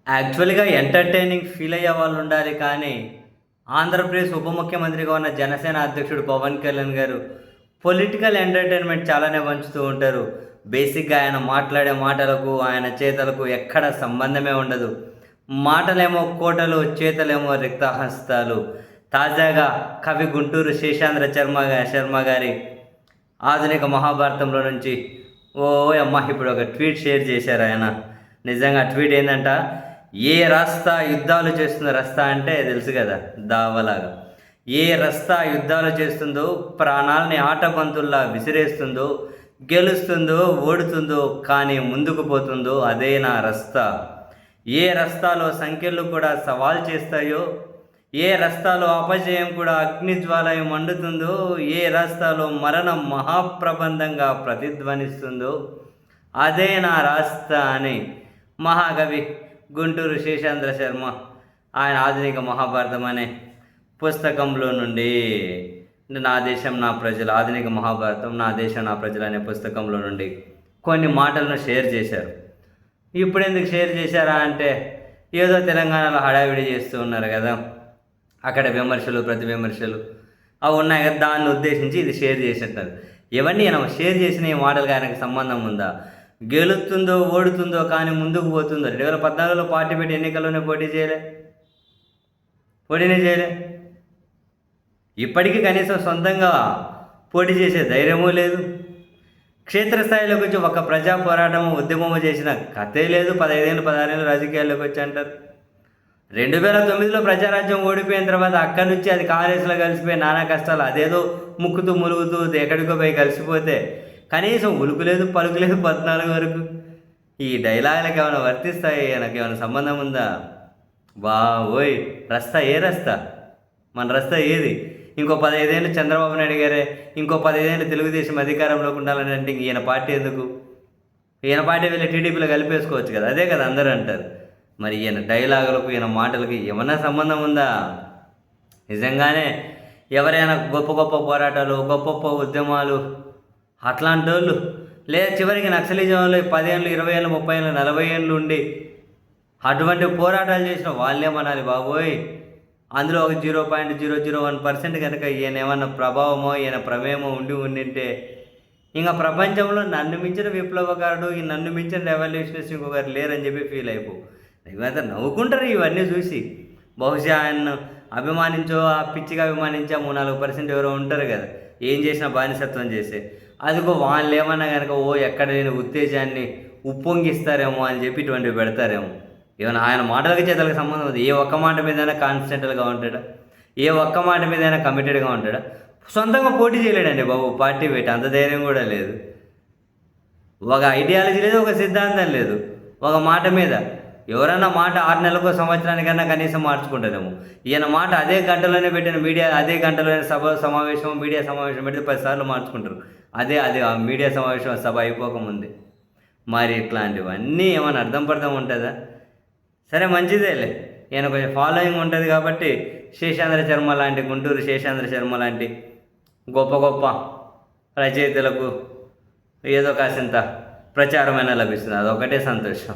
యాక్చువల్‌గా entertaining feel అయ్యే వాళ్ళు ఉండాలి కానీ, ఆంధ్రప్రదేశ్ ఉప ముఖ్యమంత్రిగా ఉన్న జనసేన అధ్యక్షుడు పవన్ కళ్యాణ్ గారు పొలిటికల్ ఎంటర్‌టైన్‌మెంట్ చాలానే పంచుతూ ఉంటారు. బేసిక్‌గా ఆయన మాట్లాడే మాటలకు, ఆయన చేతలకు ఎక్కడ సంబంధమే ఉండదు. మాటలేమో కోటలు, చేతలేమో రిక్తహస్తాలు. తాజాగా కవి గుంటూరు శేషాంధ్ర శర్మ గారి ఆధునిక మహాభారతంలో నుంచి ఓయమ్మ! ఇప్పుడు ఒక ట్వీట్ షేర్ చేశారు ఆయన. నిజంగా ట్వీట్ ఏందంట, ఏ రాస్తా యుద్ధాలు చేస్తుందో రస్తా అంటే తెలుసు కదా! దావలాగా. ఏ రస్తా యుద్ధాలు చేస్తుందో, ప్రాణాల్ని ఆటబంతుల్లా విసిరేస్తుందో, గెలుస్తుందో, ఓడుతుందో, కానీ ముందుకు పోతుందో అదే నా రస్తా. ఏ రస్తాలో సంఖ్యలు కూడా సవాల్ చేస్తాయో, ఏ రస్తాలో అపజయం కూడా అగ్నిజ్వాలయ మండుతుందో, ఏ రాస్తాలో మరణం మహాప్రబంధంగా ప్రతిధ్వనిస్తుందో అదే నా రాస్తా అని మహాకవి గుంటూరు శేషాంధ్ర శర్మ ఆయన ఆధునిక మహాభారతం అనే పుస్తకంలో నుండి నా దేశం నా ప్రజలు ఆధునిక మహాభారతం నా దేశం నా ప్రజలు అనే పుస్తకంలో నుండి కొన్ని మాటలను షేర్ చేశారు. ఇప్పుడు ఎందుకు షేర్ చేశారా అంటే, ఏదో తెలంగాణలో హడావిడి చేస్తూ ఉన్నారు కదా, అక్కడ విమర్శలు ప్రతి విమర్శలు అవి ఉన్నాయి కదా, దాన్ని ఉద్దేశించి ఇది షేర్ చేసినట్టు. ఇవన్నీ ఈయన షేర్ చేసిన ఈ మాటలకు ఆయనకు సంబంధం ఉందా? గెలుస్తుందో ఓడుతుందో కానీ ముందుకు పోతుందో. 2014లో పార్టీ పెట్టి ఎన్నికల్లోనే పోటీనే చేయలే. ఇప్పటికీ కనీసం సొంతంగా పోటీ చేసే ధైర్యమూ లేదు. క్షేత్రస్థాయిలోకి వచ్చి ఒక ప్రజా పోరాటము ఉద్యమము చేసిన కథే లేదు. 15 ఏళ్ళు 16 ఏళ్ళు రాజకీయాల్లోకి వచ్చి అంటారు. 2009లో ప్రజారాజ్యం ఓడిపోయిన తర్వాత అక్కడి నుంచి అది కాంగ్రెస్లో కలిసిపోయి నానా కష్టాలు, అదేదో ముక్కుతూ ములుగుతూ ఎక్కడికో పోయి కలిసిపోతే కనీసం ఉలుకు లేదు పలుకు లేదు 14 వరకు. ఈ డైలాగులకు ఏమైనా వర్తిస్తాయి? నాకు ఏమైనా సంబంధం ఉందా? ఓయ్ రస్తా ఏ రస్తా? మన రస్తా ఏది? ఇంకో 15 ఏళ్ళు చంద్రబాబు నాయుడు గారే, ఇంకో 15 ఏళ్ళు తెలుగుదేశం అధికారంలోకి ఉండాలని అంటే ఈయన పార్టీ ఎందుకు? ఈయన పార్టీ వెళ్ళి టీడీపీలో కలిపేసుకోవచ్చు కదా, అదే కదా అందరూ అంటారు. మరి ఈయన డైలాగులకు ఈయన మాటలకి ఏమన్నా సంబంధం ఉందా? నిజంగానే ఎవరైనా గొప్ప గొప్ప పోరాటాలు గొప్ప గొప్ప ఉద్యమాలు అట్లాంటి వాళ్ళు, లేదా చివరికి నక్సలిజంలో 10 ఏళ్ళు 20 ఏళ్ళు 30 ఏళ్ళు 40 ఏళ్ళు ఉండి అటువంటి పోరాటాలు చేసిన వాళ్ళేమనాలి బాబోయ్. అందులో ఒక 0.001% కనుక ఈయన ఏమన్నా ప్రభావమో ఈయన ప్రమేయమో ఉండింటే ఇంకా ప్రపంచంలో నన్ను మించిన విప్లవకారుడు, నన్ను మించిన రెవల్యూషనిస్ట్ ఇంకొకరు లేరని చెప్పి ఫీల్ అయిపో. ఇవంతా నవ్వుకుంటారు ఇవన్నీ చూసి. బహుశా ఆయన్ను అభిమానించో, ఆ పిచ్చిగా అభిమానించా 3-4% ఎవరో ఉంటారు కదా, ఏం చేసినా బానిసత్వం చేసే. అదిగో వాళ్ళు ఏమన్నా కనుక ఎక్కడ లేని ఉత్తేజాన్ని ఉప్పొంగిస్తారేమో అని చెప్పి ఇటువంటివి పెడతారేమో. ఏమైనా ఆయన మాటలకి చేతలకు సంబంధం ఉంది? ఏ ఒక్క మాట మీదైనా కాన్స్టెంట్గా ఉంటాడా? ఏ ఒక్క మాట మీదైనా కమిటెడ్గా ఉంటాడా? సొంతంగా పోటీ చేయలేడండి బాబు, పార్టీ పెట్టి అంత ధైర్యం కూడా లేదు. ఒక ఐడియాలజీ లేదు, ఒక సిద్ధాంతం లేదు. ఒక మాట మీద ఎవరన్నా మాట 6 నెలలకో సంవత్సరానికన్నా కనీసం మార్చుకుంటారేమో. ఈయన మాట అదే గంటలోనే పెట్టిన మీడియా, అదే గంటలోనే మీడియా సమావేశం పెడితే 10 సార్లు మార్చుకుంటారు. అదే ఆ మీడియా సమావేశం సభ అయిపోకముందే. మరి ఇట్లాంటివన్నీ ఏమైనా అర్థం ఉంటుందా? సరే మంచిదేలే, ఈయన కొంచెం ఫాలోయింగ్ ఉంటుంది కాబట్టి గుంటూరు శేషాంధ్ర శర్మ లాంటి గొప్ప గొప్ప రచయితలకు ఏదో కాసింత ప్రచారమైనా లభిస్తుంది. అదొకటే సంతోషం.